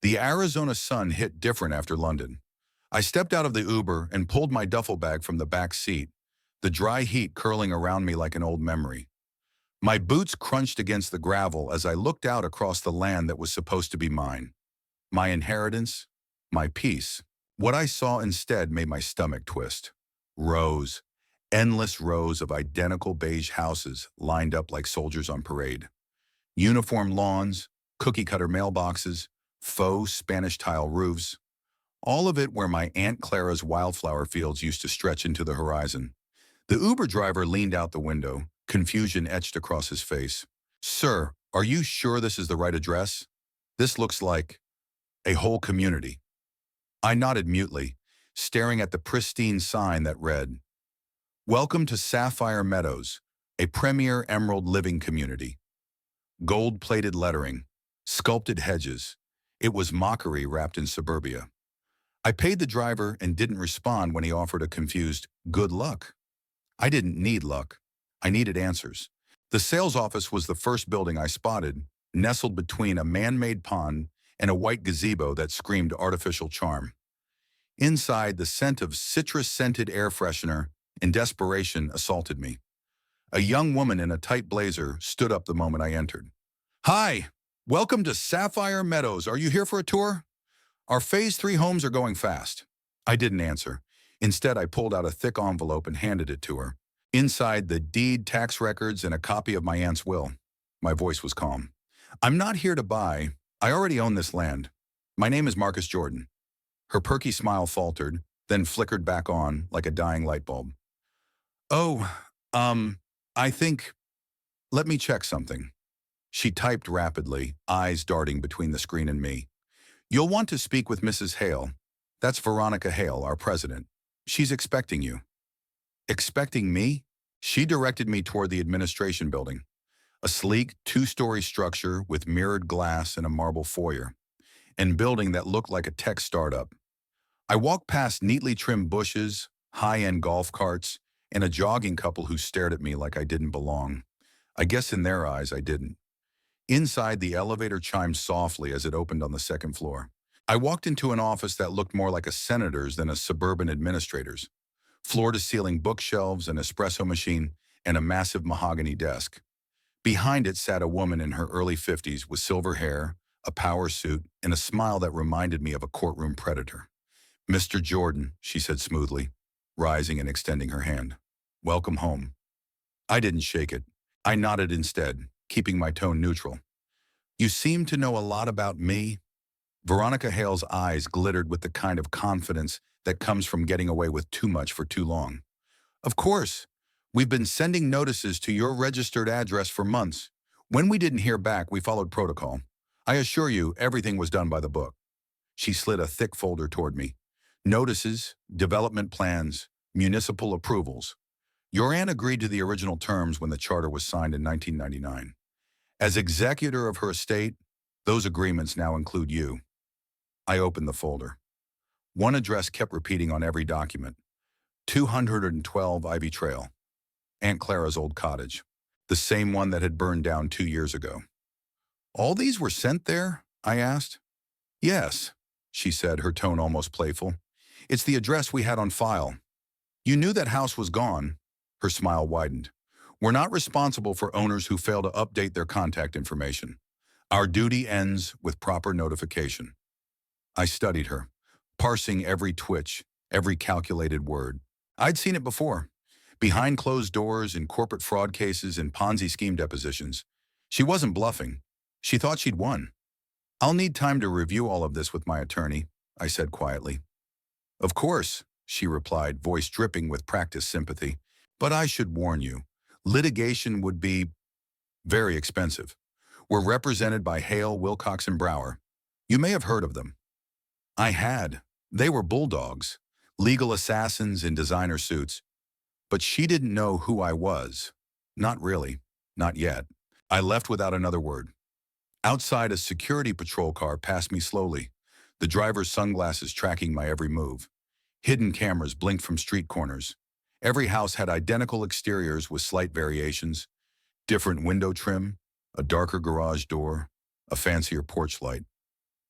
The Arizona sun hit different after London. I stepped out of the Uber and pulled my duffel bag from the back seat, the dry heat curling around me like an old memory. My boots crunched against the gravel as I looked out across the land that was supposed to be mine. My inheritance, my peace. What I saw instead made my stomach twist. Rows, endless rows of identical beige houses lined up like soldiers on parade. Uniform lawns, cookie-cutter mailboxes, faux Spanish tile roofs, all of it where my Aunt Clara's wildflower fields used to stretch into the horizon. The Uber driver leaned out the window, confusion etched across his face. "Sir, are you sure this is the right address? This looks like a whole community." I nodded mutely, staring at the pristine sign that read, "Welcome to Sapphire Meadows, a premier emerald living community." Gold-plated lettering, sculpted hedges. It was mockery wrapped in suburbia. I paid the driver and didn't respond when he offered a confused, "Good luck." I didn't need luck. I needed answers. The sales office was the first building I spotted, nestled between a man-made pond and a white gazebo that screamed artificial charm. Inside, the scent of citrus-scented air freshener in desperation assaulted me. A young woman in a tight blazer stood up the moment I entered. "Hi, welcome to Sapphire Meadows. Are you here for a tour? Our Phase 3 homes are going fast." I didn't answer. Instead, I pulled out a thick envelope and handed it to her. Inside, the deed, tax records, and a copy of my aunt's will. My voice was calm. "I'm not here to buy. I already own this land. My name is Marcus Jordan." Her perky smile faltered, then flickered back on like a dying light bulb. "Oh, I think, let me check something." She typed rapidly, eyes darting between the screen and me. "You'll want to speak with Mrs. Hale. That's Veronica Hale, our president. She's expecting you." Expecting me? She directed me toward the administration building, a sleek two-story structure with mirrored glass and a marble foyer, and building that looked like a tech startup. I walked past neatly trimmed bushes, high-end golf carts, and a jogging couple who stared at me like I didn't belong. I guess in their eyes, I didn't. Inside, the elevator chimed softly as it opened on the second floor. I walked into an office that looked more like a senator's than a suburban administrator's. Floor-to-ceiling bookshelves, an espresso machine, and a massive mahogany desk. Behind it sat a woman in her early 50s with silver hair, a power suit, and a smile that reminded me of a courtroom predator. "Mr. Jordan," she said smoothly, rising and extending her hand. "Welcome home." I didn't shake it. I nodded instead, keeping my tone neutral. "You seem to know a lot about me." Veronica Hale's eyes glittered with the kind of confidence that comes from getting away with too much for too long. "Of course. We've been sending notices to your registered address for months. When we didn't hear back, we followed protocol. I assure you, everything was done by the book." She slid a thick folder toward me. "Notices, development plans, municipal approvals. Your aunt agreed to the original terms when the charter was signed in 1999. As executor of her estate, those agreements now include you." I opened the folder. One address kept repeating on every document. 212 Ivy Trail. Aunt Clara's old cottage. The same one that had burned down 2 years ago. "All these were sent there?" I asked. "Yes," she said, her tone almost playful. "It's the address we had on file. You knew that house was gone." Her smile widened. "We're not responsible for owners who fail to update their contact information. Our duty ends with proper notification." I studied her, parsing every twitch, every calculated word. I'd seen it before. Behind closed doors, in corporate fraud cases, in Ponzi scheme depositions. She wasn't bluffing. She thought she'd won. "I'll need time to review all of this with my attorney," I said quietly. "Of course," she replied, voice dripping with practiced sympathy. "But I should warn you, litigation would be very expensive. We're represented by Hale, Wilcox, and Brower. You may have heard of them." I had. They were bulldogs, legal assassins in designer suits. But she didn't know who I was. Not really. Not yet. I left without another word. Outside, a security patrol car passed me slowly, the driver's sunglasses tracking my every move. Hidden cameras blinked from street corners. Every house had identical exteriors with slight variations, different window trim, a darker garage door, a fancier porch light.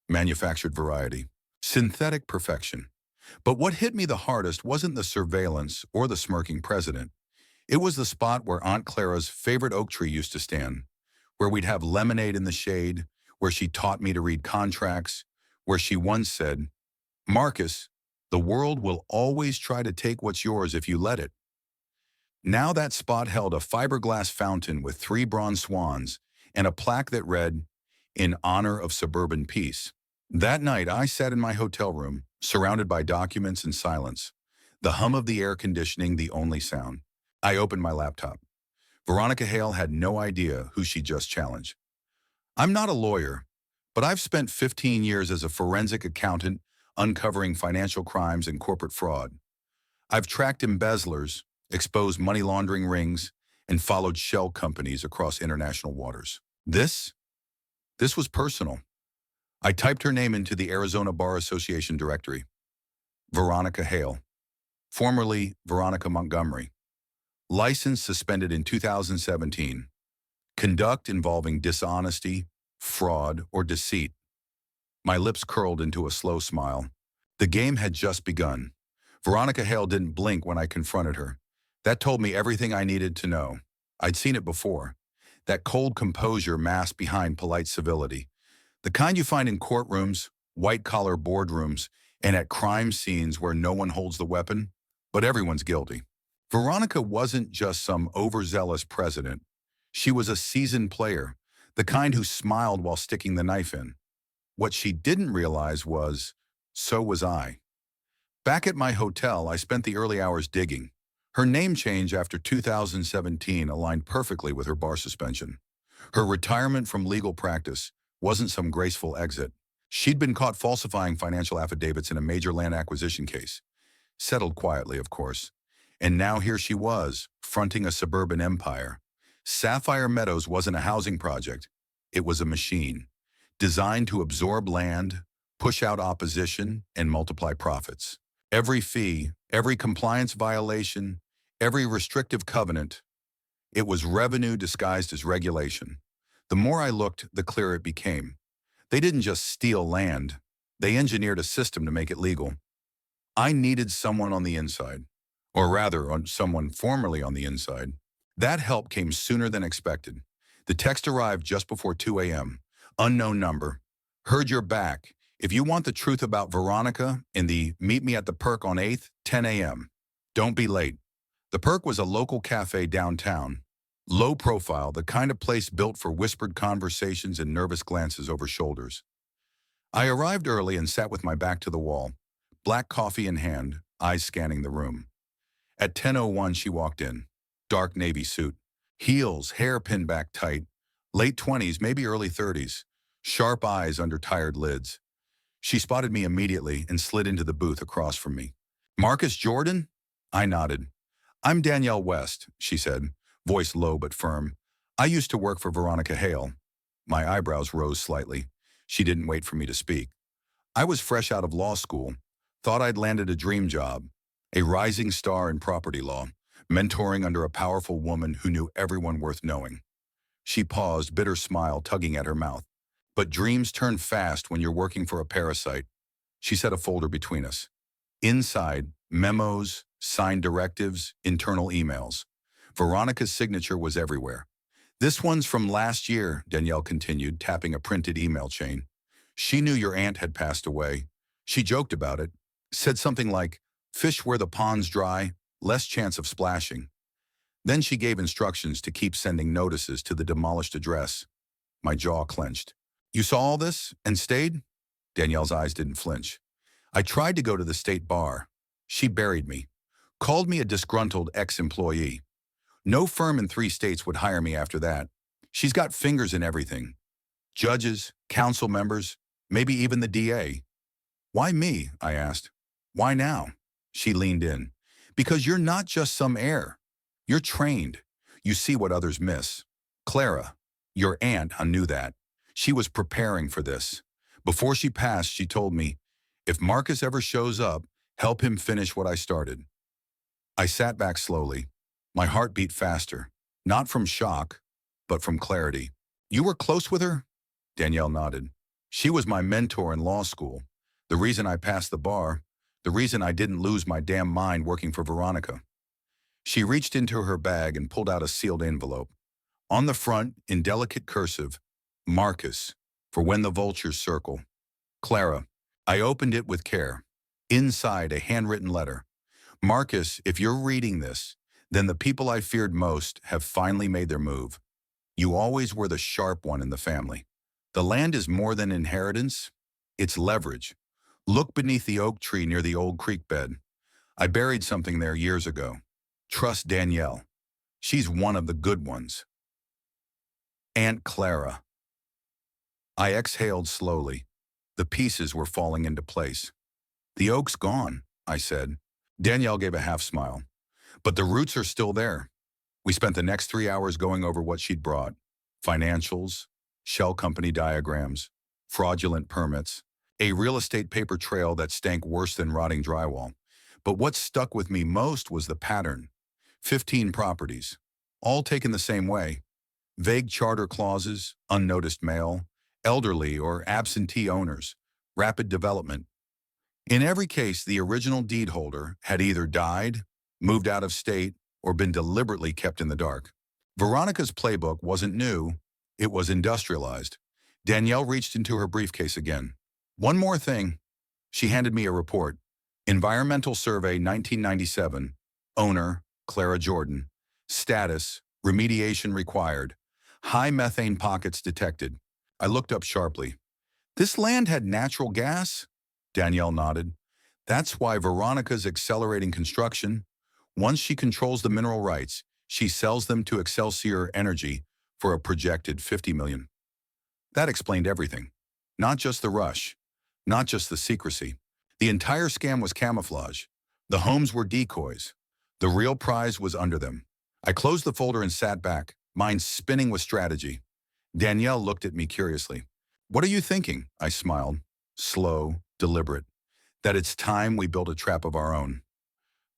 manufactured variety, synthetic perfection. But what hit me the hardest wasn't the surveillance or the smirking president. It was the spot where Aunt Clara's favorite oak tree used to stand, where we'd have lemonade in the shade, where she taught me to read contracts, where she once said, "Marcus, the world will always try to take what's yours if you let it." Now that spot held a fiberglass fountain with 3 bronze swans and a plaque that read, "In honor of suburban peace." That night, I sat in my hotel room, surrounded by documents and silence, the hum of the air conditioning the only sound. I opened my laptop. Veronica Hale had no idea who she just challenged. I'm not a lawyer, but I've spent 15 years as a forensic accountant uncovering financial crimes and corporate fraud. I've tracked embezzlers, exposed money laundering rings, and followed shell companies across international waters. This was personal. I typed her name into the Arizona Bar Association directory. Veronica Hale, formerly Veronica Montgomery. License suspended in 2017. Conduct involving dishonesty, fraud, or deceit. My lips curled into a slow smile. The game had just begun. Veronica Hale didn't blink when I confronted her. That told me everything I needed to know. I'd seen it before. That cold composure masked behind polite civility. The kind you find in courtrooms, white-collar boardrooms, and at crime scenes where no one holds the weapon, but everyone's guilty. Veronica wasn't just some overzealous president. She was a seasoned player, the kind who smiled while sticking the knife in. What she didn't realize was, so was I. Back at my hotel, I spent the early hours digging. Her name change after 2017 aligned perfectly with her bar suspension. Her retirement from legal practice wasn't some graceful exit. She'd been caught falsifying financial affidavits in a major land acquisition case. Settled quietly, of course. And now here she was, fronting a suburban empire. Sapphire Meadows wasn't a housing project. It was a machine, designed to absorb land, push out opposition, and multiply profits. Every fee, every compliance violation, every restrictive covenant, it was revenue disguised as regulation. The more I looked, the clearer it became. They didn't just steal land. They engineered a system to make it legal. I needed someone on the inside, or rather, on someone formerly on the inside. That help came sooner than expected. The text arrived just before 2 a.m. Unknown number. Heard you're back. If you want the truth about Veronica, in the meet me at the Perk on 8th, 10 a.m. Don't be late. The Perk was a local cafe downtown. Low profile, the kind of place built for whispered conversations and nervous glances over shoulders. I arrived early and sat with my back to the wall, black coffee in hand, eyes scanning the room. At 10:01, she walked in. Dark navy suit. Heels, hair pinned back tight. Late 20s, maybe early 30s. Sharp eyes under tired lids. She spotted me immediately and slid into the booth across from me. "Marcus Jordan?" I nodded. "I'm Danielle West," she said, voice low but firm. "I used to work for Veronica Hale." My eyebrows rose slightly. She didn't wait for me to speak. "I was fresh out of law school. Thought I'd landed a dream job. A rising star in property law, mentoring under a powerful woman who knew everyone worth knowing." She paused, bitter smile tugging at her mouth. "But dreams turn fast when you're working for a parasite." She set a folder between us. Inside, memos, signed directives, internal emails. Veronica's signature was everywhere. "This one's from last year," Danielle continued, tapping a printed email chain. "She knew your aunt had passed away. She joked about it, said something like, 'Fish where the pond's dry, less chance of splashing.' Then she gave instructions to keep sending notices to the demolished address." My jaw clenched. "You saw all this and stayed?" Danielle's eyes didn't flinch. "I tried to go to the state bar. She buried me. Called me a disgruntled ex-employee. No firm in 3 states would hire me after that. She's got fingers in everything. Judges, council members, maybe even the DA. "Why me?" I asked. "Why now?" She leaned in. "Because you're not just some heir. You're trained. You see what others miss. Clara, your aunt, I knew that. She was preparing for this. Before she passed, she told me, 'If Marcus ever shows up, help him finish what I started.'" I sat back slowly. My heart beat faster, not from shock, but from clarity. "You were close with her?" Danielle nodded. She was my mentor in law school, the reason I passed the bar, the reason I didn't lose my damn mind working for Veronica. She reached into her bag and pulled out a sealed envelope. On the front, in delicate cursive, Marcus, for when the vultures circle. Clara. I opened it with care. Inside, a handwritten letter. Marcus, if you're reading this, then the people I feared most have finally made their move. You always were the sharp one in the family. The land is more than inheritance. It's leverage. Look beneath the oak tree near the old creek bed. I buried something there years ago. Trust Danielle. She's one of the good ones. Aunt Clara. I exhaled slowly. The pieces were falling into place. The oak's gone, I said. Danielle gave a half smile. But the roots are still there. We spent the next 3 hours going over what she'd brought. Financials, shell company diagrams, fraudulent permits, a real estate paper trail that stank worse than rotting drywall. But what stuck with me most was the pattern. 15 properties, all taken the same way. Vague charter clauses, unnoticed mail, elderly or absentee owners, rapid development. In every case, the original deed holder had either died, moved out of state, or been deliberately kept in the dark. Veronica's playbook wasn't new, it was industrialized. Danielle reached into her briefcase again. One more thing. She handed me a report. Environmental Survey 1997. Owner, Clara Jordan. Status, remediation required. High methane pockets detected. I looked up sharply. This land had natural gas? Danielle nodded. That's why Veronica's accelerating construction. Once she controls the mineral rights, she sells them to Excelsior Energy for a projected $50 million. That explained everything. Not just the rush, not just the secrecy. The entire scam was camouflage. The homes were decoys. The real prize was under them. I closed the folder and sat back, mind spinning with strategy. Danielle looked at me curiously. What are you thinking? I smiled. Slow, deliberate. That it's time we built a trap of our own.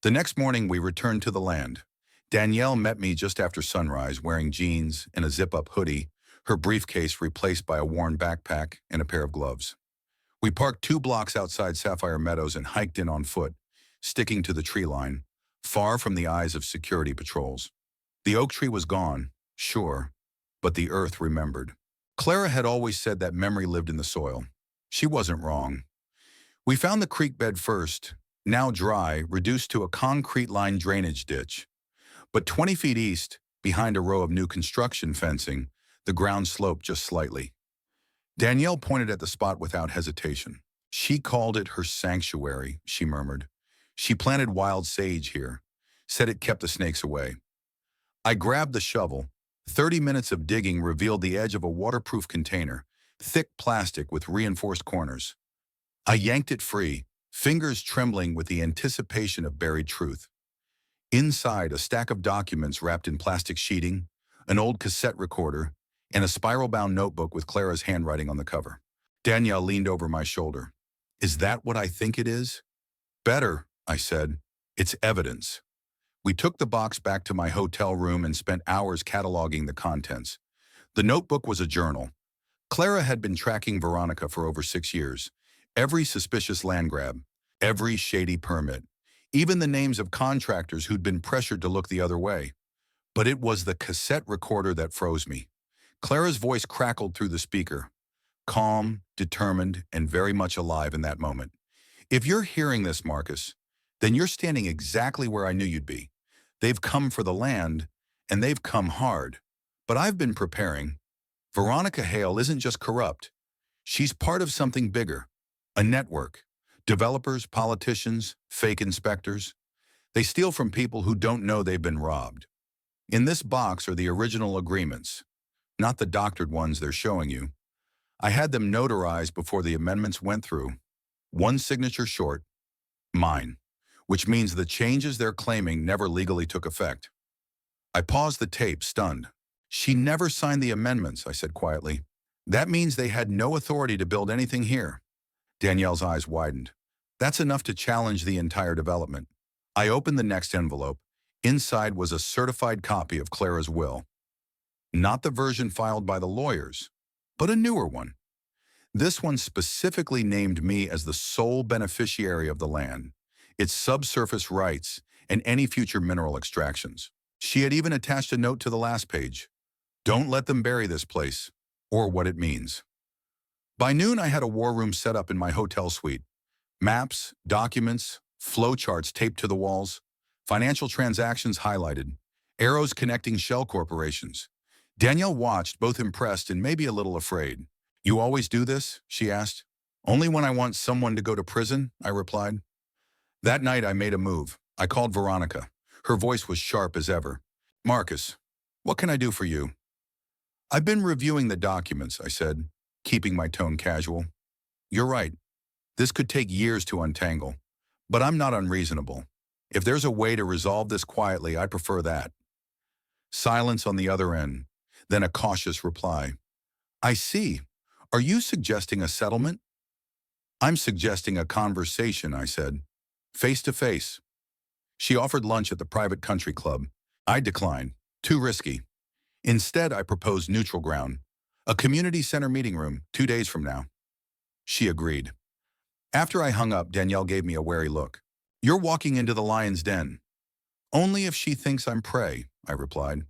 The next morning we returned to the land. Danielle met me just after sunrise wearing jeans and a zip-up hoodie, her briefcase replaced by a worn backpack and a pair of gloves. We parked 2 blocks outside Sapphire Meadows and hiked in on foot, sticking to the tree line, far from the eyes of security patrols. The oak tree was gone, sure, but the earth remembered. Clara had always said that memory lived in the soil. She wasn't wrong. We found the creek bed first, now dry, reduced to a concrete-lined drainage ditch. But 20 feet east, behind a row of new construction fencing, the ground sloped just slightly. Danielle pointed at the spot without hesitation. She called it her sanctuary, she murmured. She planted wild sage here, said it kept the snakes away. I grabbed the shovel. 30 minutes of digging revealed the edge of a waterproof container, thick plastic with reinforced corners. I yanked it free, fingers trembling with the anticipation of buried truth. Inside, a stack of documents wrapped in plastic sheeting, an old cassette recorder, and a spiral-bound notebook with Clara's handwriting on the cover. Danielle leaned over my shoulder. Is that what I think it is? Better, I said. It's evidence. We took the box back to my hotel room and spent hours cataloging the contents. The notebook was a journal. Clara had been tracking Veronica for over 6 years. Every suspicious land grab, every shady permit, even the names of contractors who'd been pressured to look the other way. But it was the cassette recorder that froze me. Clara's voice crackled through the speaker, calm, determined, and very much alive in that moment. If you're hearing this, Marcus, then you're standing exactly where I knew you'd be. They've come for the land, and they've come hard. But I've been preparing. Veronica Hale isn't just corrupt. She's part of something bigger, a network. Developers, politicians, fake inspectors. They steal from people who don't know they've been robbed. In this box are the original agreements, not the doctored ones they're showing you. I had them notarized before the amendments went through. One signature short, mine, which means the changes they're claiming never legally took effect. I paused the tape, stunned. She never signed the amendments, I said quietly. That means they had no authority to build anything here. Danielle's eyes widened. That's enough to challenge the entire development. I opened the next envelope. Inside was a certified copy of Clara's will. Not the version filed by the lawyers, but a newer one. This one specifically named me as the sole beneficiary of the land, its subsurface rights, and any future mineral extractions. She had even attached a note to the last page. Don't let them bury this place, or what it means. By noon, I had a war room set up in my hotel suite. Maps, documents, flowcharts taped to the walls, financial transactions highlighted, arrows connecting shell corporations. Danielle watched, both impressed and maybe a little afraid. You always do this? She asked. Only when I want someone to go to prison, I replied. That night, I made a move. I called Veronica. Her voice was sharp as ever. Marcus, what can I do for you? I've been reviewing the documents, I said, keeping my tone casual. You're right. This could take years to untangle, but I'm not unreasonable. If there's a way to resolve this quietly, I prefer that. Silence on the other end, then a cautious reply. I see. Are you suggesting a settlement? I'm suggesting a conversation, I said. Face to face. She offered lunch at the private country club. I declined. Too risky. Instead, I proposed neutral ground. A community center meeting room, 2 days from now. She agreed. After I hung up, Danielle gave me a wary look. You're walking into the lion's den. Only if she thinks I'm prey, I replied.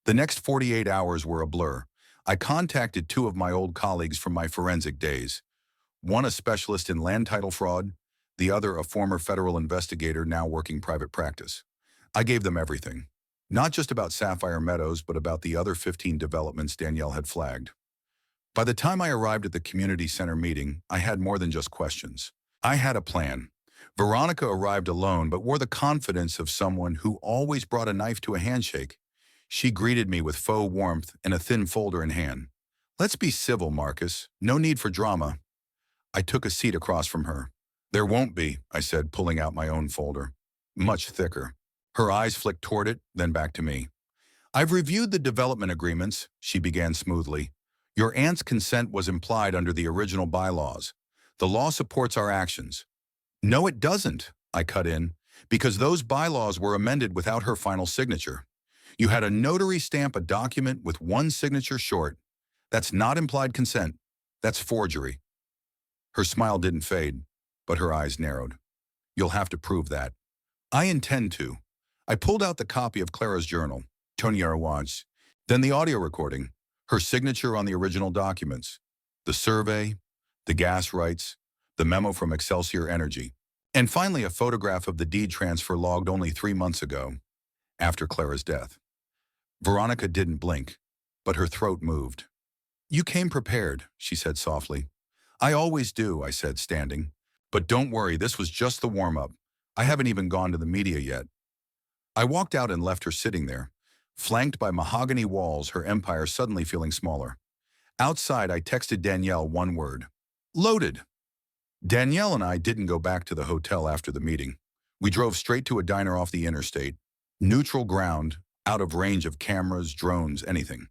The next 48 hours were a blur. I contacted 2 of my old colleagues from my forensic days. One a specialist in land title fraud, the other a former federal investigator now working private practice. I gave them everything. Not just about Sapphire Meadows, but about the other 15 developments Danielle had flagged. By the time I arrived at the community center meeting, I had more than just questions. I had a plan. Veronica arrived alone, but wore the confidence of someone who always brought a knife to a handshake. She greeted me with faux warmth and a thin folder in hand. Let's be civil, Marcus. No need for drama. I took a seat across from her. There won't be, I said, pulling out my own folder. Much thicker. Her eyes flicked toward it, then back to me. I've reviewed the development agreements, she began smoothly. Your aunt's consent was implied under the original bylaws. The law supports our actions. No, it doesn't, I cut in, because those bylaws were amended without her final signature. You had a notary stamp a document with one signature short. That's not implied consent. That's forgery. Her smile didn't fade, but her eyes narrowed. You'll have to prove that. I intend to. I pulled out the copy of Clara's journal, Tonya Watts, then the audio recording, her signature on the original documents, the survey, the gas rights, the memo from Excelsior Energy, and finally a photograph of the deed transfer logged only 3 months ago, after Clara's death. Veronica didn't blink, but her throat moved. You came prepared, she said softly. I always do, I said, standing. But don't worry, this was just the warm-up. I haven't even gone to the media yet. I walked out and left her sitting there, flanked by mahogany walls, her empire suddenly feeling smaller. Outside, I texted Danielle one word. Loaded. Danielle and I didn't go back to the hotel after the meeting. We drove straight to a diner off the interstate. Neutral ground, out of range of cameras, drones, anything.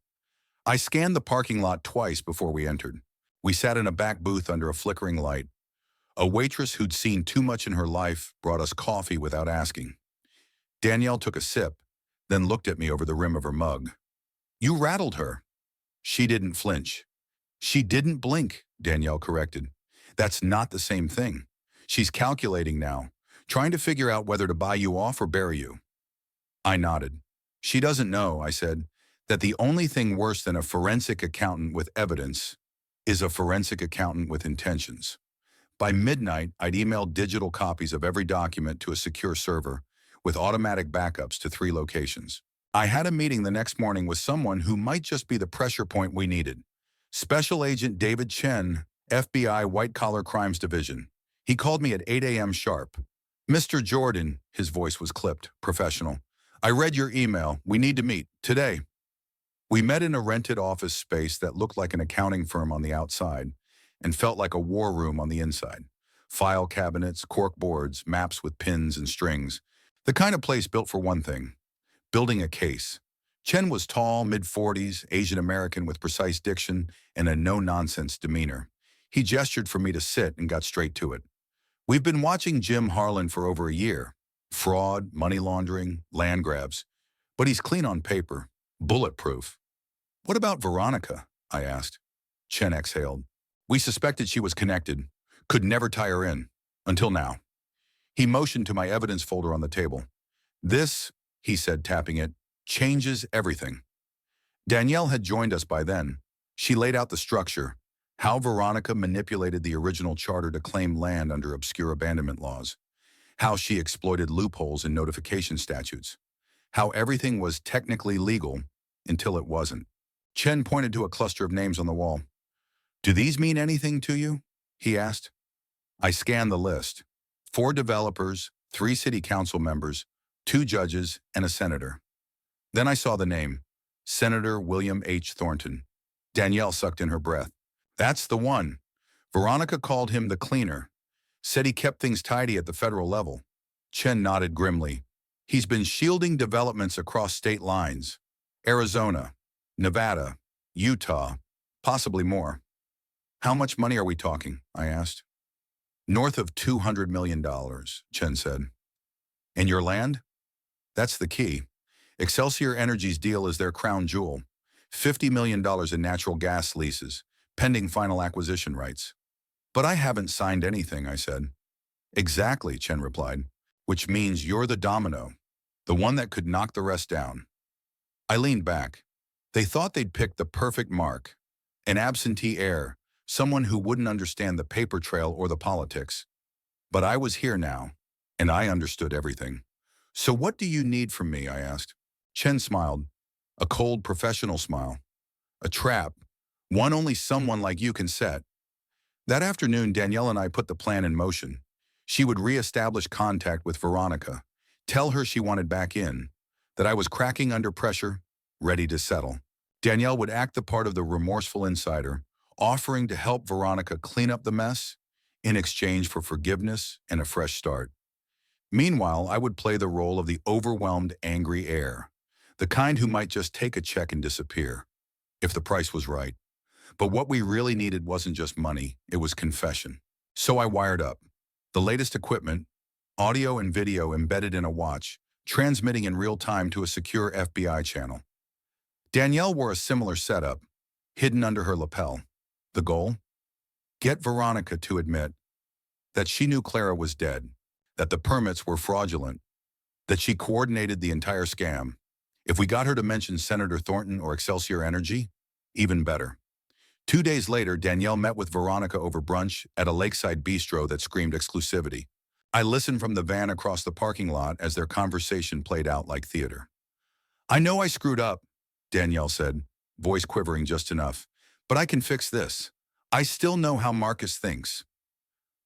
I scanned the parking lot twice before we entered. We sat in a back booth under a flickering light. A waitress who'd seen too much in her life brought us coffee without asking. Danielle took a sip, then looked at me over the rim of her mug. You rattled her. She didn't flinch. She didn't blink, Danielle corrected. That's not the same thing. She's calculating now, trying to figure out whether to buy you off or bury you. I nodded. She doesn't know, I said, that the only thing worse than a forensic accountant with evidence is a forensic accountant with intentions. By midnight, I'd emailed digital copies of every document to a secure server with automatic backups to 3 locations. I had a meeting the next morning with someone who might just be the pressure point we needed. Special Agent David Chen, FBI White Collar Crimes Division. He called me at 8 a.m. sharp. Mr. Jordan, his voice was clipped, professional. I read your email. We need to meet today. We met in a rented office space that looked like an accounting firm on the outside and felt like a war room on the inside. File cabinets, cork boards, maps with pins and strings. The kind of place built for one thing, building a case. Chen was tall, mid-40s, Asian American with precise diction and a no-nonsense demeanor. He gestured for me to sit and got straight to it. We've been watching Jim Harlan for over a year. Fraud, money laundering, land grabs. But he's clean on paper, bulletproof. What about Veronica? I asked. Chen exhaled. We suspected she was connected, could never tie her in, until now. He motioned to my evidence folder on the table. This, he said, tapping it, changes everything. Danielle had joined us by then. She laid out the structure, how Veronica manipulated the original charter to claim land under obscure abandonment laws, how she exploited loopholes in notification statutes, how everything was technically legal until it wasn't. Chen pointed to a cluster of names on the wall. "Do these mean anything to you?" he asked. I scanned the list. 4 developers, 3 city council members, 2 judges, and a senator. Then I saw the name, Senator William H. Thornton. Danielle sucked in her breath. That's the one. Veronica called him the cleaner, said he kept things tidy at the federal level. Chen nodded grimly. He's been shielding developments across state lines. Arizona, Nevada, Utah, possibly more. How much money are we talking? I asked. North of $200 million, Chen said. And your land? That's the key. Excelsior Energy's deal is their crown jewel. $50 million in natural gas leases, pending final acquisition rights. But I haven't signed anything, I said. Exactly, Chen replied, which means you're the domino, the one that could knock the rest down. I leaned back. They thought they'd picked the perfect mark, an absentee heir, someone who wouldn't understand the paper trail or the politics. But I was here now, and I understood everything. So what do you need from me? I asked. Chen smiled, a cold professional smile. A trap, one only someone like you can set. That afternoon, Danielle and I put the plan in motion. She would re-establish contact with Veronica, tell her she wanted back in, that I was cracking under pressure, ready to settle. Danielle would act the part of the remorseful insider, offering to help Veronica clean up the mess in exchange for forgiveness and a fresh start. Meanwhile, I would play the role of the overwhelmed, angry heir, the kind who might just take a check and disappear, if the price was right. But what we really needed wasn't just money, it was confession. So I wired up. The latest equipment, audio and video embedded in a watch, transmitting in real time to a secure FBI channel. Danielle wore a similar setup, hidden under her lapel. The goal? Get Veronica to admit that she knew Clara was dead, that the permits were fraudulent, that she coordinated the entire scam. If we got her to mention Senator Thornton or Excelsior Energy, even better. 2 days later, Danielle met with Veronica over brunch at a lakeside bistro that screamed exclusivity. I listened from the van across the parking lot as their conversation played out like theater. I know I screwed up, Danielle said, voice quivering just enough, but I can fix this. I still know how Marcus thinks.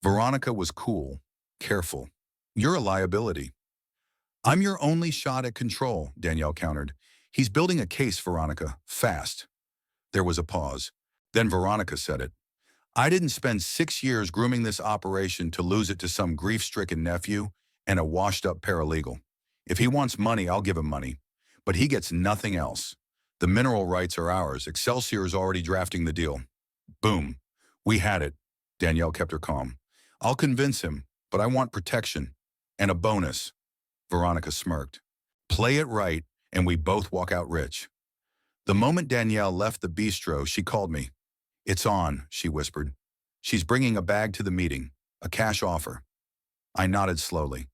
Veronica was cool, careful. You're a liability. I'm your only shot at control, Danielle countered. He's building a case, Veronica, fast. There was a pause. Then Veronica said it. I didn't spend 6 years grooming this operation to lose it to some grief-stricken nephew and a washed-up paralegal. If he wants money, I'll give him money. But he gets nothing else. The mineral rights are ours. Excelsior is already drafting the deal. Boom. We had it. Danielle kept her calm. I'll convince him, but I want protection. And a bonus. Veronica smirked. Play it right, and we both walk out rich. The moment Danielle left the bistro, she called me. It's on, she whispered. She's bringing a bag to the meeting, a cash offer. I nodded slowly.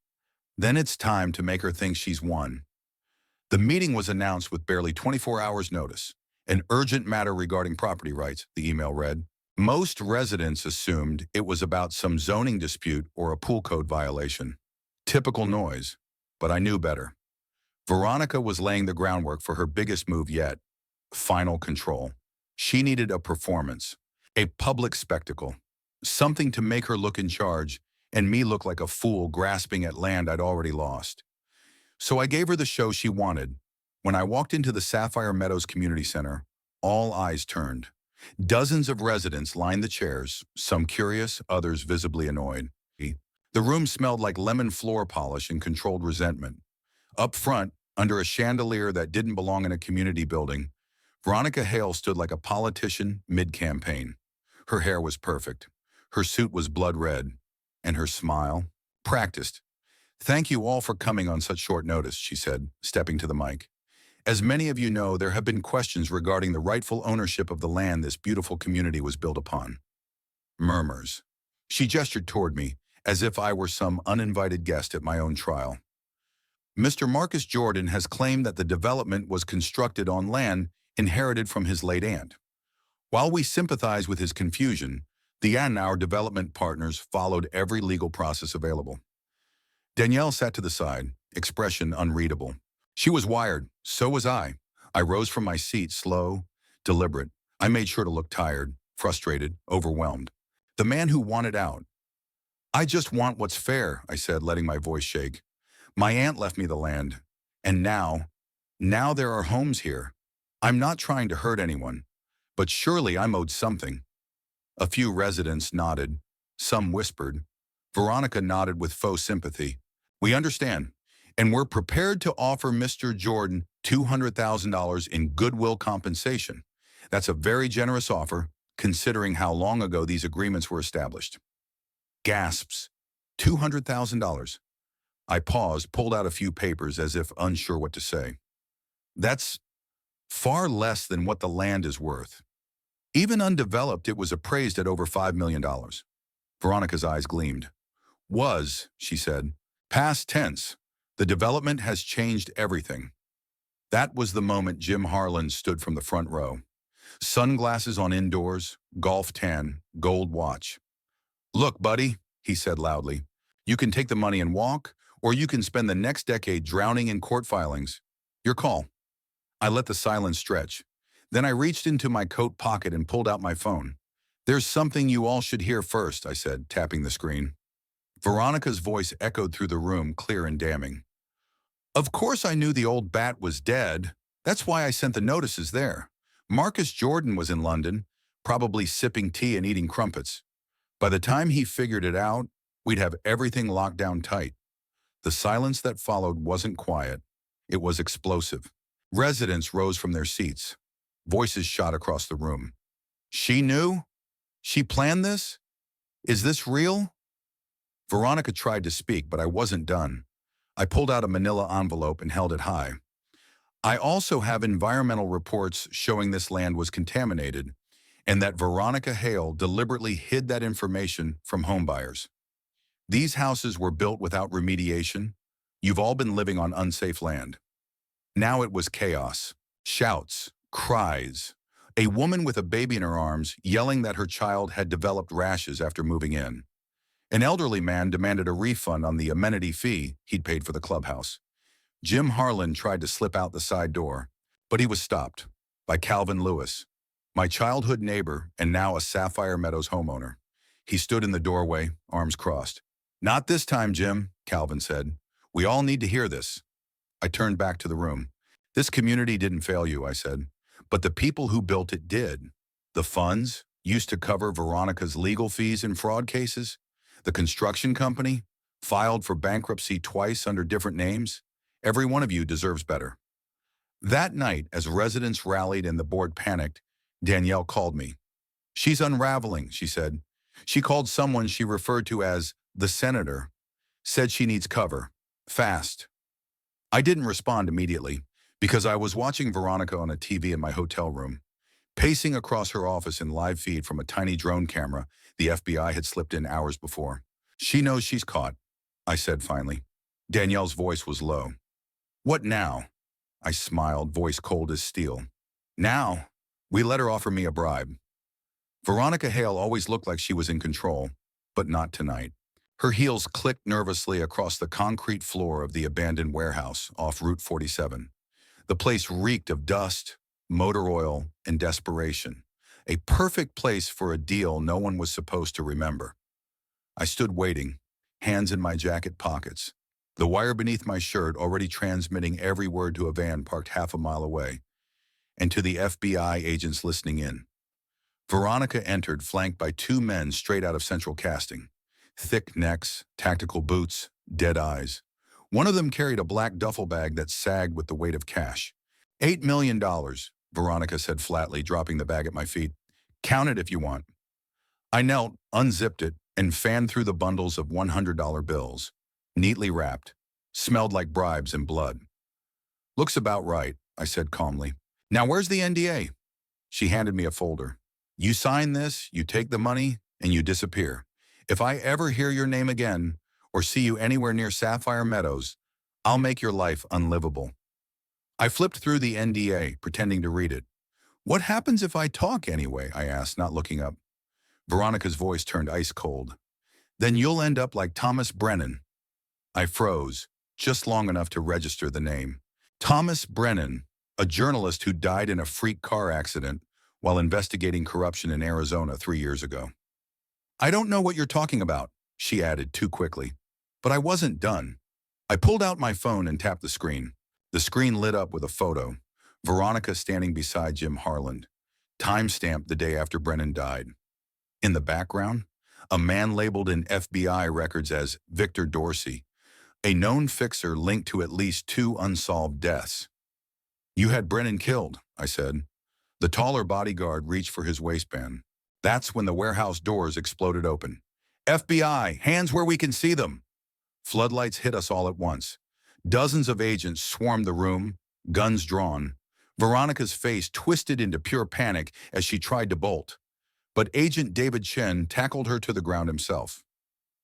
Then it's time to make her think she's won. The meeting was announced with barely 24 hours' notice. An urgent matter regarding property rights, the email read. Most residents assumed it was about some zoning dispute or a pool code violation. Typical noise, but I knew better. Veronica was laying the groundwork for her biggest move yet, final control. She needed a performance, a public spectacle, something to make her look in charge and me look like a fool grasping at land I'd already lost. So I gave her the show she wanted. When I walked into the Sapphire Meadows Community Center, all eyes turned. Dozens of residents lined the chairs, some curious, others visibly annoyed. The room smelled like lemon floor polish and controlled resentment. Up front, under a chandelier that didn't belong in a community building, Veronica Hale stood like a politician mid-campaign. Her hair was perfect. Her suit was blood red. And her smile, practiced. Thank you all for coming on such short notice, she said, stepping to the mic. As many of you know, there have been questions regarding the rightful ownership of the land this beautiful community was built upon. Murmurs. She gestured toward me, as if I were some uninvited guest at my own trial. Mr. Marcus Jordan has claimed that the development was constructed on land inherited from his late aunt. While we sympathize with his confusion, the and our development partners followed every legal process available. Danielle sat to the side, expression unreadable. She was wired, so was I. I rose from my seat, slow, deliberate. I made sure to look tired, frustrated, overwhelmed. The man who wanted out. I just want what's fair, I said, letting my voice shake. My aunt left me the land, and now there are homes here. I'm not trying to hurt anyone, but surely I'm owed something. A few residents nodded. Some whispered. Veronica nodded with faux sympathy. We understand, and we're prepared to offer Mr. Jordan $200,000 in goodwill compensation. That's a very generous offer, considering how long ago these agreements were established. Gasps. $200,000. I paused, pulled out a few papers as if unsure what to say. That's far less than what the land is worth. Even undeveloped, it was appraised at over $5 million. Veronica's eyes gleamed. Was, she said. Past tense. The development has changed everything. That was the moment Jim Harlan stood from the front row. Sunglasses on indoors, golf tan, gold watch. Look, buddy, he said loudly. You can take the money and walk, or you can spend the next decade drowning in court filings. Your call. I let the silence stretch. Then I reached into my coat pocket and pulled out my phone. There's something you all should hear first, I said, tapping the screen. Veronica's voice echoed through the room, clear and damning. Of course I knew the old bat was dead. That's why I sent the notices there. Marcus Jordan was in London, probably sipping tea and eating crumpets. By the time he figured it out, we'd have everything locked down tight. The silence that followed wasn't quiet. It was explosive. Residents rose from their seats. Voices shot across the room. She knew? She planned this? Is this real? Veronica tried to speak, but I wasn't done. I pulled out a manila envelope and held it high. I also have environmental reports showing this land was contaminated and that Veronica Hale deliberately hid that information from homebuyers. These houses were built without remediation. You've all been living on unsafe land. Now it was chaos. Shouts, cries. A woman with a baby in her arms yelling that her child had developed rashes after moving in. An elderly man demanded a refund on the amenity fee he'd paid for the clubhouse. Jim Harlan tried to slip out the side door, but he was stopped by Calvin Lewis, my childhood neighbor and now a Sapphire Meadows homeowner. He stood in the doorway, arms crossed. Not this time, Jim, Calvin said. We all need to hear this. I turned back to the room. This community didn't fail you, I said, but the people who built it did. The funds used to cover Veronica's legal fees in fraud cases. The construction company filed for bankruptcy twice under different names. Every one of you deserves better. That night, as residents rallied and the board panicked, Danielle called me. She's unraveling, she said. She called someone she referred to as the senator, said she needs cover, fast. I didn't respond immediately because I was watching Veronica on a TV in my hotel room, pacing across her office in live feed from a tiny drone camera the FBI had slipped in hours before. She knows she's caught, I said finally. Danielle's voice was low. What now? I smiled, voice cold as steel. Now, we let her offer me a bribe. Veronica Hale always looked like she was in control, but not tonight. Her heels clicked nervously across the concrete floor of the abandoned warehouse off Route 47. The place reeked of dust, motor oil, and desperation. A perfect place for a deal no one was supposed to remember. I stood waiting, hands in my jacket pockets, the wire beneath my shirt already transmitting every word to a van parked half a mile away, and to the FBI agents listening in. Veronica entered, flanked by two men straight out of central casting. Thick necks, tactical boots, dead eyes. One of them carried a black duffel bag that sagged with the weight of cash. $8 million, Veronica said flatly, dropping the bag at my feet. Count it if you want. I knelt, unzipped it, and fanned through the bundles of $100 bills. Neatly wrapped, smelled like bribes and blood. Looks about right, I said calmly. Now where's the NDA? She handed me a folder. You sign this, you take the money, and you disappear. If I ever hear your name again or see you anywhere near Sapphire Meadows, I'll make your life unlivable." I flipped through the NDA, pretending to read it. "What happens if I talk anyway?" I asked, not looking up. Veronica's voice turned ice cold. "Then you'll end up like Thomas Brennan." I froze, just long enough to register the name. Thomas Brennan, a journalist who died in a freak car accident while investigating corruption in Arizona 3 years ago. "I don't know what you're talking about," she added too quickly. But I wasn't done. I pulled out my phone and tapped the screen. The screen lit up with a photo. Veronica standing beside Jim Harland, time-stamped the day after Brennan died. In the background, a man labeled in FBI records as Victor Dorsey, a known fixer linked to at least 2 unsolved deaths. "You had Brennan killed," I said. The taller bodyguard reached for his waistband. That's when the warehouse doors exploded open. "FBI, hands where we can see them!" Floodlights hit us all at once. Dozens of agents swarmed the room, guns drawn. Veronica's face twisted into pure panic as she tried to bolt. But Agent David Chen tackled her to the ground himself.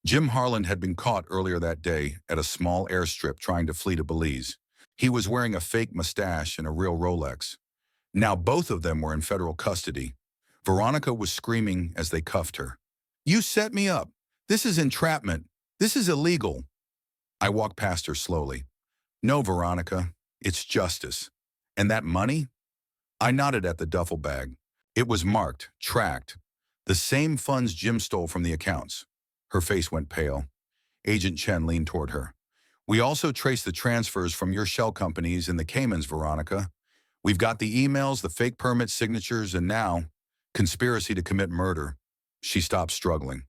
Jim Harland had been caught earlier that day at a small airstrip trying to flee to Belize. He was wearing a fake mustache and a real Rolex. Now both of them were in federal custody. Veronica was screaming as they cuffed her. "You set me up. This is entrapment. This is illegal." I walked past her slowly. "No, Veronica, it's justice. And that money?" I nodded at the duffel bag. It was marked, tracked. The same funds Jim stole from the accounts. Her face went pale. Agent Chen leaned toward her. "We also traced the transfers from your shell companies in the Caymans, Veronica. We've got the emails, the fake permit signatures, and now, conspiracy to commit murder." She stopped struggling,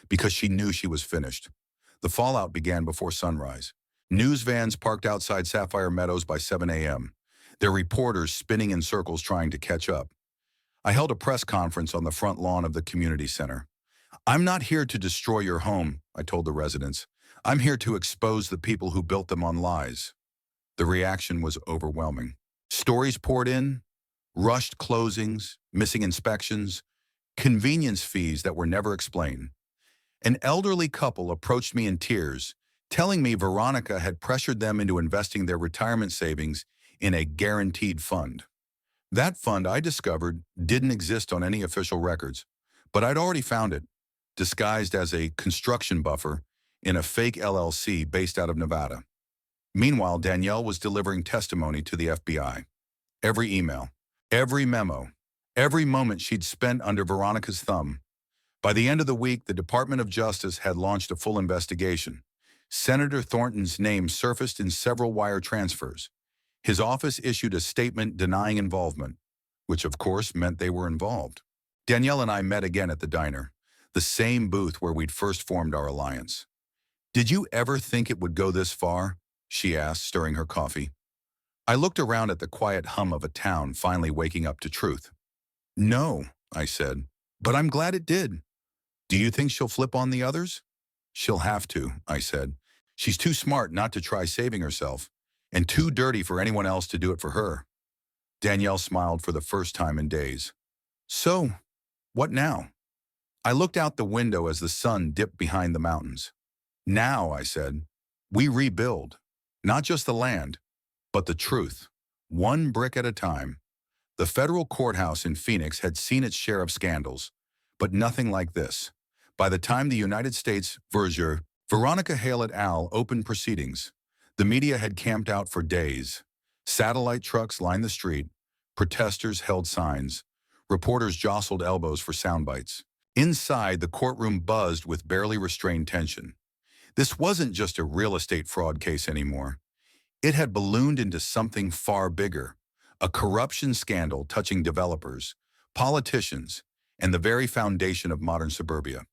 because she knew she was finished. The fallout began before sunrise. News vans parked outside Sapphire Meadows by 7 a.m., their reporters spinning in circles trying to catch up. I held a press conference on the front lawn of the community center. "I'm not here to destroy your home," I told the residents. "I'm here to expose the people who built them on lies." The reaction was overwhelming. Stories poured in, rushed closings, missing inspections, convenience fees that were never explained. An elderly couple approached me in tears, telling me Veronica had pressured them into investing their retirement savings in a guaranteed fund. That fund, I discovered, didn't exist on any official records, but I'd already found it, disguised as a construction buffer in a fake LLC based out of Nevada. Meanwhile, Danielle was delivering testimony to the FBI. Every email, every memo, every moment she'd spent under Veronica's thumb. By the end of the week, the Department of Justice had launched a full investigation. Senator Thornton's name surfaced in several wire transfers. His office issued a statement denying involvement, which of course meant they were involved. Danielle and I met again at the diner, the same booth where we'd first formed our alliance. "Did you ever think it would go this far?" she asked, stirring her coffee. I looked around at the quiet hum of a town finally waking up to truth. "No," I said, "but I'm glad it did." "Do you think she'll flip on the others?" "She'll have to," I said. "She's too smart not to try saving herself, and too dirty for anyone else to do it for her." Danielle smiled for the first time in days. "So, what now?" I looked out the window as the sun dipped behind the mountains. "Now," I said, "we rebuild. Not just the land, but the truth. One brick at a time." The federal courthouse in Phoenix had seen its share of scandals, but nothing like this. By the time the United States version, Veronica Hale et al. Opened proceedings, the media had camped out for days. Satellite trucks lined the street, protesters held signs, reporters jostled elbows for sound bites. Inside, the courtroom buzzed with barely restrained tension. This wasn't just a real estate fraud case anymore. It had ballooned into something far bigger, a corruption scandal touching developers, politicians, and the very foundation of modern suburbia.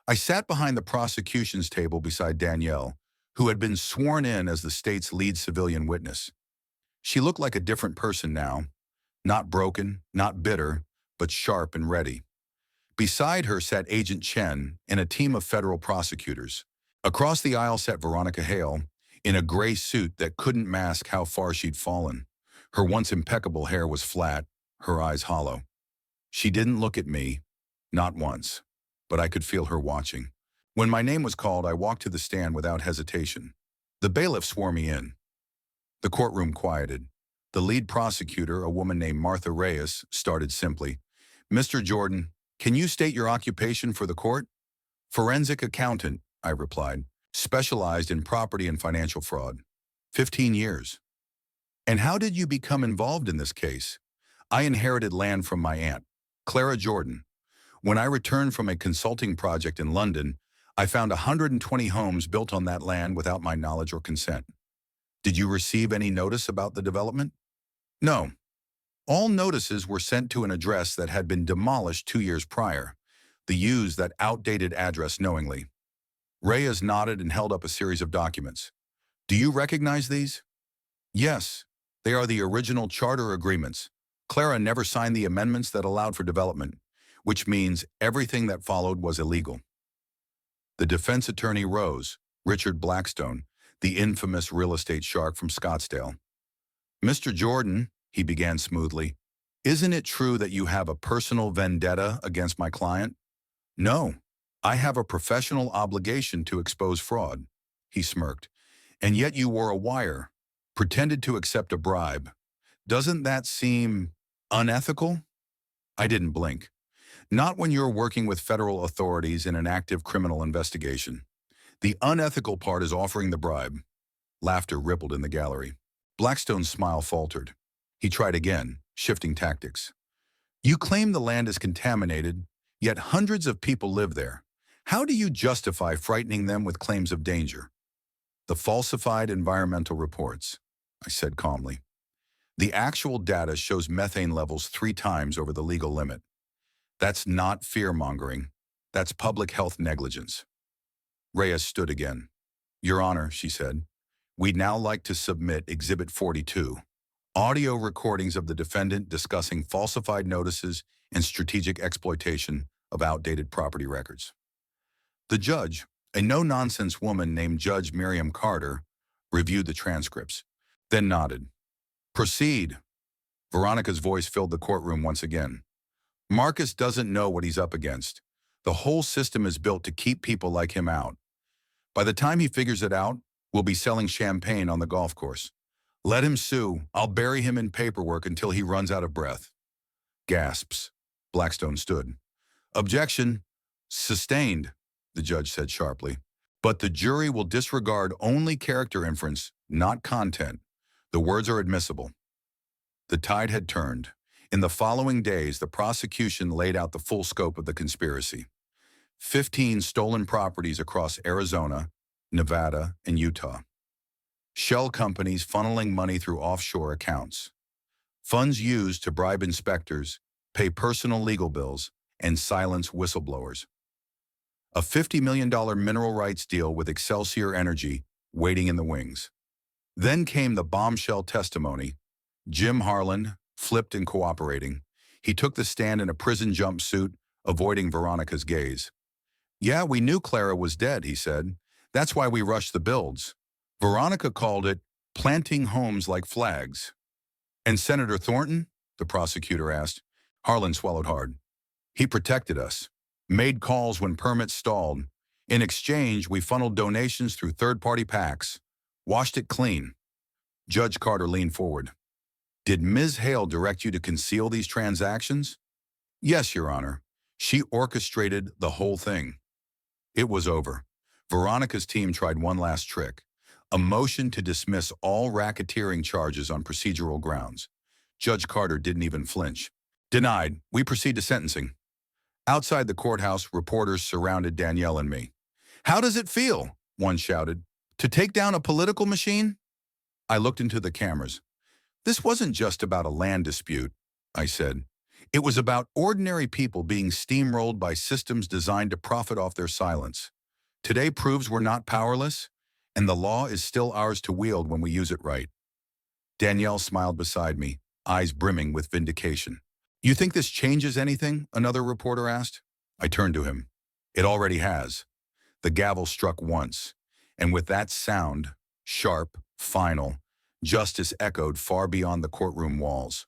I sat behind the prosecution's table beside Danielle, who had been sworn in as the state's lead civilian witness. She looked like a different person now, not broken, not bitter, but sharp and ready. Beside her sat Agent Chen and a team of federal prosecutors. Across the aisle sat Veronica Hale, in a gray suit that couldn't mask how far she'd fallen. Her once impeccable hair was flat, her eyes hollow. She didn't look at me, not once. but I could feel her watching. When my name was called, I walked to the stand without hesitation. The bailiff swore me in. The courtroom quieted. The lead prosecutor, a woman named Martha Reyes, started simply. "Mr. Jordan, can you state your occupation for the court?" "Forensic accountant," I replied, "specialized in property and financial fraud. 15 years. "And how did you become involved in this case?" "I inherited land from my aunt, Clara Jordan. When I returned from a consulting project in London, I found 120 homes built on that land without my knowledge or consent." "Did you receive any notice about the development?" "No. All notices were sent to an address that had been demolished 2 years prior. They used that outdated address knowingly." Reyes nodded and held up a series of documents. "Do you recognize these?" "Yes. They are the original charter agreements. Clara never signed the amendments that allowed for development, which means everything that followed was illegal." The defense attorney rose, Richard Blackstone, the infamous real estate shark from Scottsdale. "Mr. Jordan," he began smoothly, "isn't it true that you have a personal vendetta against my client?" "No. I have a professional obligation to expose fraud." He smirked. "And yet you wore a wire, pretended to accept a bribe. Doesn't that seem unethical?" I didn't blink. "Not when you're working with federal authorities in an active criminal investigation. The unethical part is offering the bribe." Laughter rippled in the gallery. Blackstone's smile faltered. He tried again, shifting tactics. "You claim the land is contaminated, yet hundreds of people live there. How do you justify frightening them with claims of danger?" "The falsified environmental reports," I said calmly. "The actual data shows methane levels 3 times over the legal limit. That's not fear-mongering. That's public health negligence." Reyes stood again. "Your Honor," she said, "we'd now like to submit Exhibit 42, audio recordings of the defendant discussing falsified notices and strategic exploitation of outdated property records." The judge, a no-nonsense woman named Judge Miriam Carter, reviewed the transcripts, then nodded. "Proceed." Veronica's voice filled the courtroom once again. "Marcus doesn't know what he's up against. The whole system is built to keep people like him out. By the time he figures it out, we'll be selling champagne on the golf course. Let him sue. I'll bury him in paperwork until he runs out of breath." Gasps. Blackstone stood. "Objection. Sustained," the judge said sharply. "But the jury will disregard only character inference, not content. The words are admissible." The tide had turned. In the following days, the prosecution laid out the full scope of the conspiracy. 15 stolen properties across Arizona, Nevada, and Utah. Shell companies funneling money through offshore accounts. Funds used to bribe inspectors, pay personal legal bills, and silence whistleblowers. A $50 million mineral rights deal with Excelsior Energy waiting in the wings. Then came the bombshell testimony. Jim Harlan, flipped and cooperating. He took the stand in a prison jumpsuit, avoiding Veronica's gaze. "Yeah, we knew Clara was dead," he said. "That's why we rushed the builds. Veronica called it planting homes like flags." "And Senator Thornton?" the prosecutor asked. Harlan swallowed hard. "He protected us, made calls when permits stalled. In exchange, we funneled donations through third-party PACs, washed it clean." Judge Carter leaned forward. "Did Ms. Hale direct you to conceal these transactions?" "Yes, Your Honor. She orchestrated the whole thing." It was over. Veronica's team tried one last trick, a motion to dismiss all racketeering charges on procedural grounds. Judge Carter didn't even flinch. "Denied. We proceed to sentencing." Outside the courthouse, reporters surrounded Danielle and me. "How does it feel?" one shouted. "To take down a political machine?" I looked into the cameras. "This wasn't just about a land dispute," I said. "It was about ordinary people being steamrolled by systems designed to profit off their silence. Today proves we're not powerless, and the law is still ours to wield when we use it right." Danielle smiled beside me, eyes brimming with vindication. "You think this changes anything?" another reporter asked. I turned to him. "It already has." The gavel struck once, and with that sound, sharp, final, justice echoed far beyond the courtroom walls.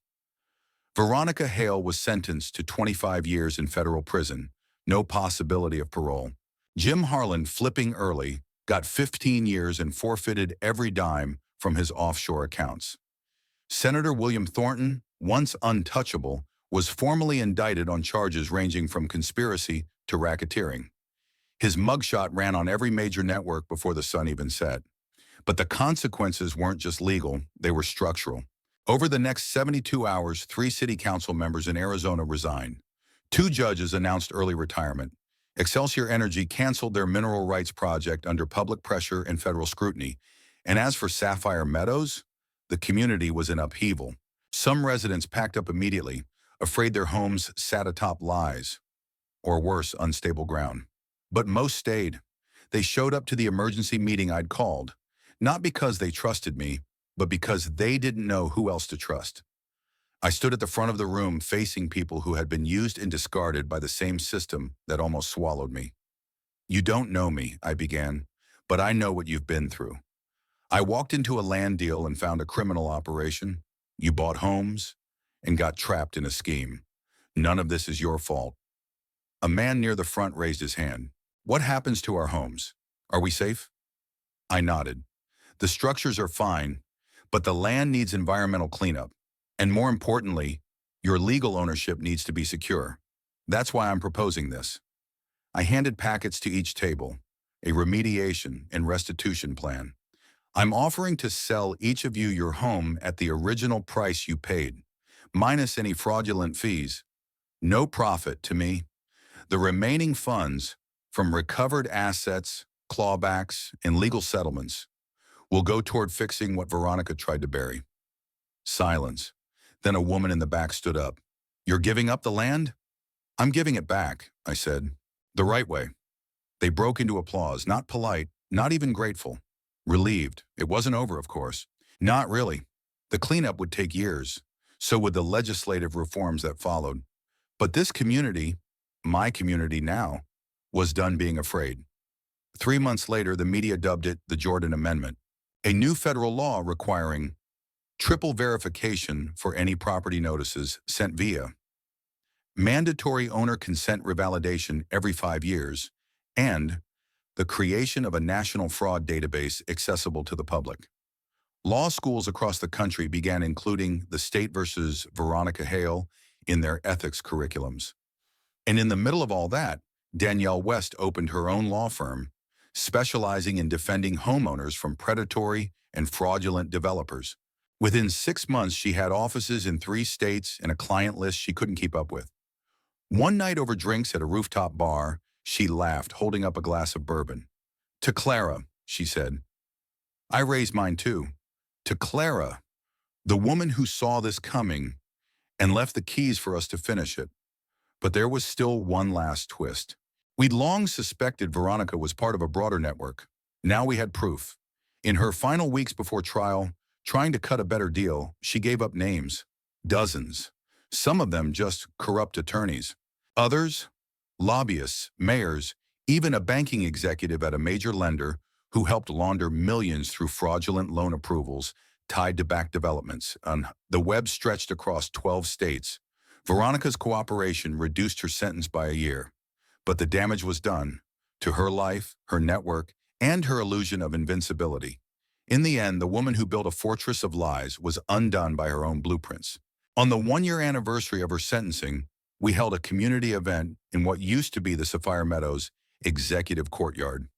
Veronica Hale was sentenced to 25 years in federal prison, No possibility of parole. Jim Harlan, flipping early, got 15 years and forfeited every dime from his offshore accounts. Senator William Thornton, once untouchable, was formally indicted on charges ranging from conspiracy to racketeering. His mugshot ran on every major network before the sun even set. But the consequences weren't just legal, they were structural. Over the next 72 hours, 3 city council members in Arizona resigned. 2 judges announced early retirement. Excelsior Energy canceled their mineral rights project under public pressure and federal scrutiny. And as for Sapphire Meadows, the community was in upheaval. Some residents packed up immediately, afraid their homes sat atop lies, or worse, unstable ground. But most stayed. They showed up to the emergency meeting I'd called, not because they trusted me, but because they didn't know who else to trust. I stood at the front of the room facing people who had been used and discarded by the same system that almost swallowed me. "You don't know me," I began, "but I know what you've been through. I walked into a land deal and found a criminal operation. You bought homes and got trapped in a scheme. None of this is your fault." A man near the front raised his hand. "What happens to our homes? Are we safe?" I nodded. "The structures are fine, but the land needs environmental cleanup. And more importantly, your legal ownership needs to be secure. That's why I'm proposing this." I handed packets to each table, a remediation and restitution plan. "I'm offering to sell each of you your home at the original price you paid, minus any fraudulent fees. No profit to me. The remaining funds, from recovered assets, clawbacks, and legal settlements, will go toward fixing what Veronica tried to bury." Silence. Then a woman in the back stood up. "You're giving up the land?" "I'm giving it back," I said. "The right way." They broke into applause, not polite, not even grateful. Relieved. It wasn't over, of course. Not really. The cleanup would take years. So would the legislative reforms that followed. But this community, my community now, was done being afraid. 3 months later, the media dubbed it the Jordan Amendment, a new federal law requiring triple verification for any property notices sent via mandatory owner consent revalidation every 5 years, and the creation of a national fraud database accessible to the public. Law schools across the country began including the State versus Veronica Hale in their ethics curriculums. And in the middle of all that, Danielle West opened her own law firm, specializing in defending homeowners from predatory and fraudulent developers. Within 6 months, she had offices in 3 states and a client list she couldn't keep up with. One night over drinks at a rooftop bar, she laughed, holding up a glass of bourbon. "To Clara," she said. I raised mine too. "To Clara, the woman who saw this coming and left the keys for us to finish it." But there was still one last twist. We'd long suspected Veronica was part of a broader network. Now we had proof. In her final weeks before trial, trying to cut a better deal, she gave up names. Dozens. Some of them just corrupt attorneys. Others, lobbyists, mayors, even a banking executive at a major lender who helped launder millions through fraudulent loan approvals tied to back developments. The web stretched across 12 states. Veronica's cooperation reduced her sentence by a year. But the damage was done to her life, her network, and her illusion of invincibility. In the end, the woman who built a fortress of lies was undone by her own blueprints. On the 1-year anniversary of her sentencing, we held a community event in what used to be the Sapphire Meadows Executive Courtyard.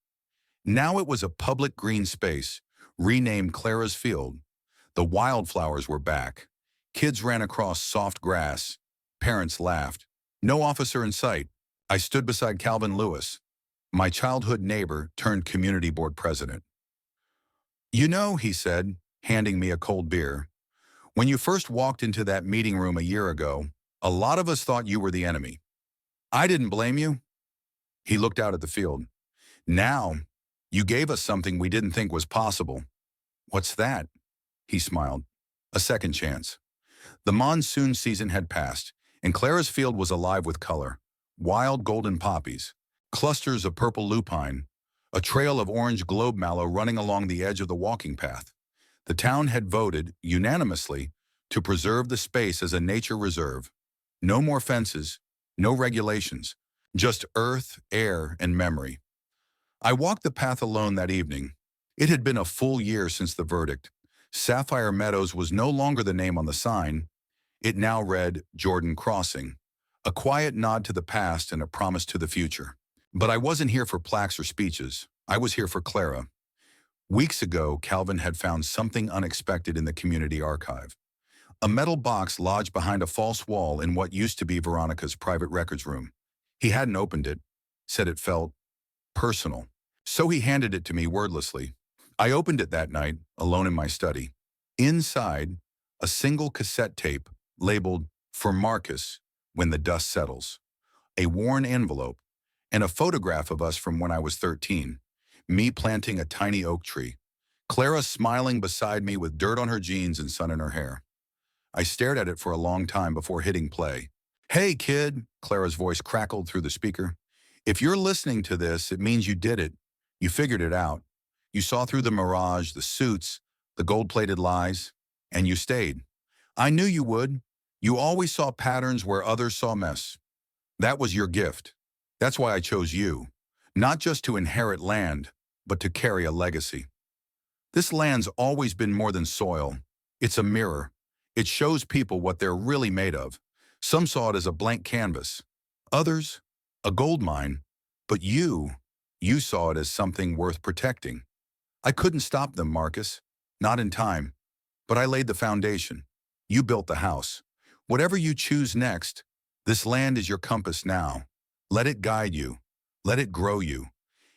Now it was a public green space, renamed Clara's Field. The wildflowers were back. Kids ran across soft grass. Parents laughed. No officer in sight. I stood beside Calvin Lewis, my childhood neighbor turned community board president. "You know," he said, handing me a cold beer, "when you first walked into that meeting room a year ago, a lot of us thought you were the enemy. I didn't blame you." He looked out at the field. "Now, you gave us something we didn't think was possible." "What's that?" He smiled. "A second chance." The monsoon season had passed, and Clara's Field was alive with color. Wild golden poppies, clusters of purple lupine, a trail of orange globe mallow running along the edge of the walking path. The town had voted, unanimously, to preserve the space as a nature reserve. No more fences, no regulations, Just earth, air, and memory. I walked the path alone that evening. It had been a full year since the verdict. Sapphire Meadows was no longer the name on the sign. It now read Jordan Crossing, a quiet nod to the past and a promise to the future. But I wasn't here for plaques or speeches. I was here for Clara. Weeks ago, Calvin had found something unexpected in the community archive. A metal box lodged behind a false wall in what used to be Veronica's private records room. He hadn't opened it, said it felt personal. So he handed it to me wordlessly. I opened it that night, alone in my study. Inside, a single cassette tape labeled "For Marcus When the Dust Settles," a worn envelope, and a photograph of us from when I was 13, me planting a tiny oak tree, Clara smiling beside me with dirt on her jeans and sun in her hair. I stared at it for a long time before hitting play. "Hey, kid," Clara's voice crackled through the speaker. "If you're listening to this, it means you did it. You figured it out. You saw through the mirage, the suits, the gold-plated lies, and you stayed. I knew you would. You always saw patterns where others saw mess. That was your gift. That's why I chose you. Not just to inherit land, but to carry a legacy. This land's always been more than soil. It's a mirror. It shows people what they're really made of. Some saw it as a blank canvas. Others, a gold mine. But you saw it as something worth protecting. I couldn't stop them, Marcus. Not in time. But I laid the foundation. You built the house. Whatever you choose next, this land is your compass now. Let it guide you. Let it grow you.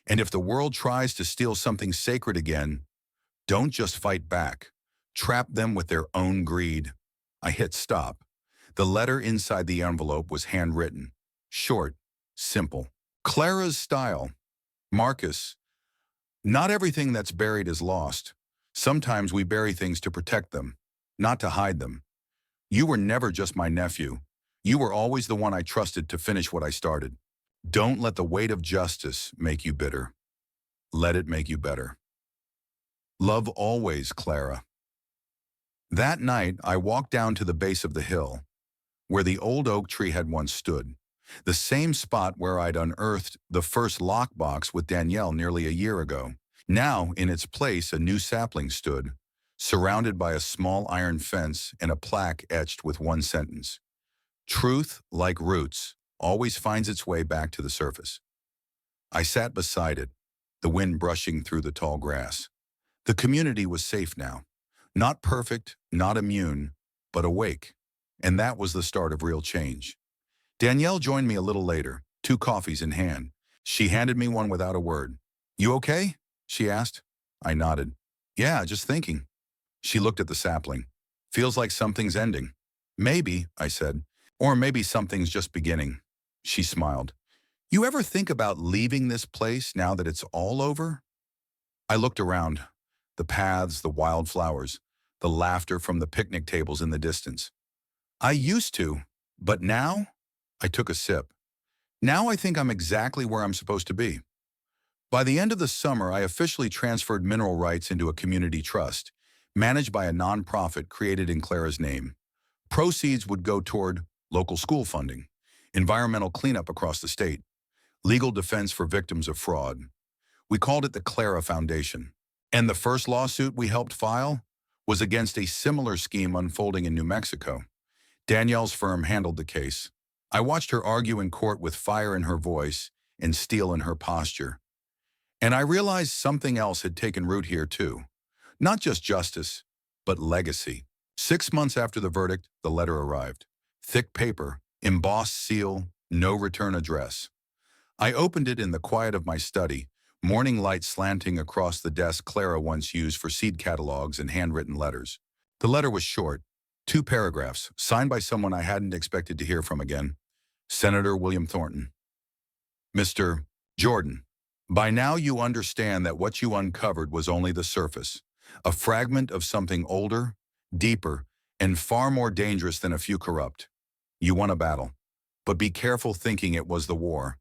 And if the world tries to steal something sacred again, don't just fight back. Trap them with their own greed." I hit stop. The letter inside the envelope was handwritten. Short, simple. Clara's style. "Marcus, not everything that's buried is lost. Sometimes we bury things to protect them, not to hide them. You were never just my nephew. You were always the one I trusted to finish what I started. Don't let the weight of justice make you bitter. Let it make you better. Love always, Clara." That night, I walked down to the base of the hill, where the old oak tree had once stood, the same spot where I'd unearthed the first lockbox with Danielle nearly a year ago. Now, in its place, a new sapling stood, surrounded by a small iron fence and a plaque etched with one sentence: "Truth, like roots, always finds its way back to the surface." I sat beside it, the wind brushing through the tall grass. The community was safe now. Not perfect, not immune, but awake. And that was the start of real change. Danielle joined me a little later, 2 coffees in hand. She handed me one without a word. "You okay?" she asked. I nodded. "Yeah, just thinking." She looked at the sapling. "Feels like something's ending." "Maybe," I said. "Or maybe something's just beginning." She smiled. "You ever think about leaving this place now that it's all over?" I looked around. The paths, the wildflowers, the laughter from the picnic tables in the distance. "I used to, but now?" I took a sip. "Now I think I'm exactly where I'm supposed to be." By the end of the summer, I officially transferred mineral rights into a community trust, managed by a nonprofit created in Clara's name. Proceeds would go toward local school funding, environmental cleanup across the state, legal defense for victims of fraud. We called it the Clara Foundation. And the first lawsuit we helped file was against a similar scheme unfolding in New Mexico. Danielle's firm handled the case. I watched her argue in court with fire in her voice and steel in her posture. And I realized something else had taken root here too. Not just justice, but legacy. 6 months after the verdict, the letter arrived. Thick paper, embossed seal, no return address. I opened it in the quiet of my study, morning light slanting across the desk Clara once used for seed catalogs and handwritten letters. The letter was short, 2 paragraphs, signed by someone I hadn't expected to hear from again. Senator William Thornton. "Mr. Jordan, by now you understand that what you uncovered was only the surface, a fragment of something older, deeper, and far more dangerous than a few corrupt. You won a battle, but be careful thinking it was the war.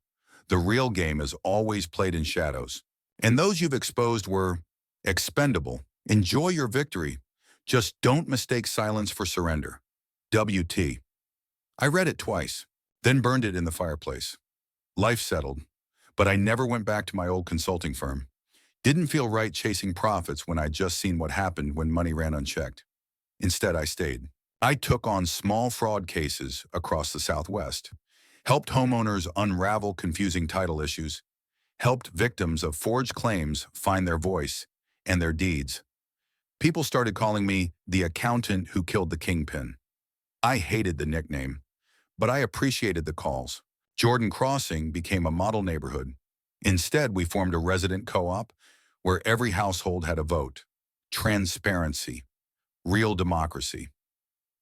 The real game is always played in shadows. And those you've exposed were expendable. Enjoy your victory. Just don't mistake silence for surrender. WT." I read it twice, then burned it in the fireplace. Life settled, but I never went back to my old consulting firm. Didn't feel right chasing profits when I'd just seen what happened when money ran unchecked. Instead, I stayed. I took on small fraud cases across the Southwest, helped homeowners unravel confusing title issues, helped victims of forged claims find their voice and their deeds. People started calling me the accountant who killed the kingpin. I hated the nickname, but I appreciated the calls. Jordan Crossing became a model neighborhood. Instead, we formed a resident co-op where every household had a vote. Transparency, real democracy.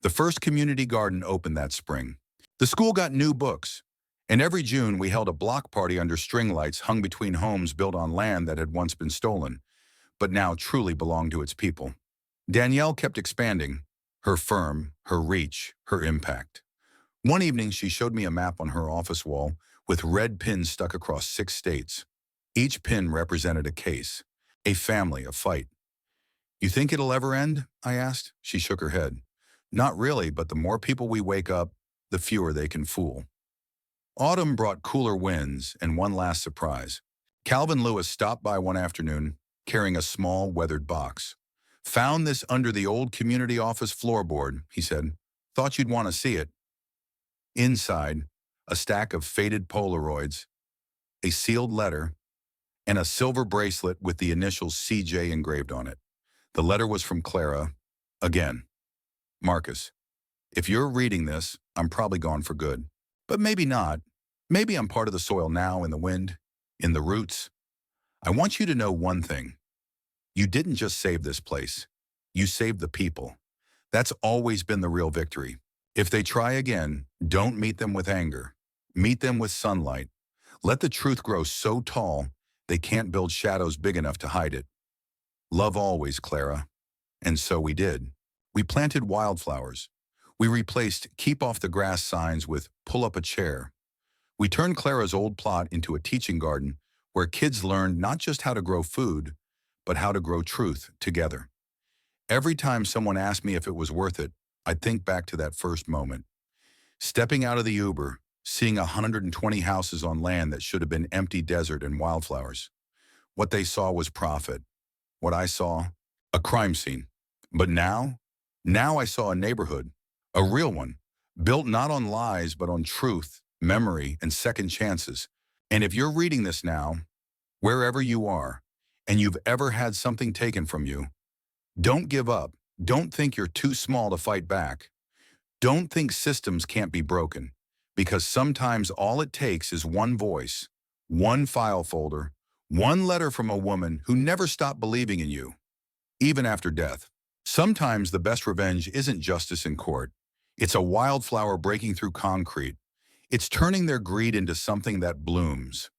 The first community garden opened that spring. The school got new books, and every June we held a block party under string lights hung between homes built on land that had once been stolen, but now truly belonged to its people. Danielle kept expanding, her firm, her reach, her impact. One evening, she showed me a map on her office wall with red pins stuck across 6 states. Each pin represented a case, a family, a fight. "You think it'll ever end?" I asked. She shook her head. "Not really, but the more people we wake up, the fewer they can fool." Autumn brought cooler winds and one last surprise. Calvin Lewis stopped by one afternoon carrying a small, weathered box. "Found this under the old community office floorboard," he said. "Thought you'd want to see it." Inside, a stack of faded Polaroids, a sealed letter, and a silver bracelet with the initials CJ engraved on it. The letter was from Clara. Again, "Marcus, if you're reading this, I'm probably gone for good. But maybe not. Maybe I'm part of the soil now, in the wind, in the roots. I want you to know one thing. You didn't just save this place. You saved the people. That's always been the real victory. If they try again, don't meet them with anger. Meet them with sunlight. Let the truth grow so tall they can't build shadows big enough to hide it. Love always, Clara." And so we did. We planted wildflowers. We replaced "keep off the grass" signs with "pull up a chair." We turned Clara's old plot into a teaching garden where kids learned not just how to grow food, but how to grow truth together. Every time someone asked me if it was worth it, I'd think back to that first moment. Stepping out of the Uber, seeing 120 houses on land that should have been empty desert and wildflowers. What they saw was profit. What I saw, a crime scene. But now I saw a neighborhood, a real one, built not on lies but on truth, memory, and second chances. And if you're reading this now, wherever you are, and you've ever had something taken from you, don't give up. Don't think you're too small to fight back. Don't think systems can't be broken, because sometimes all it takes is one voice, one file folder, one letter from a woman who never stopped believing in you, even after death. Sometimes the best revenge isn't justice in court. It's a wildflower breaking through concrete. It's turning their greed into something that blooms.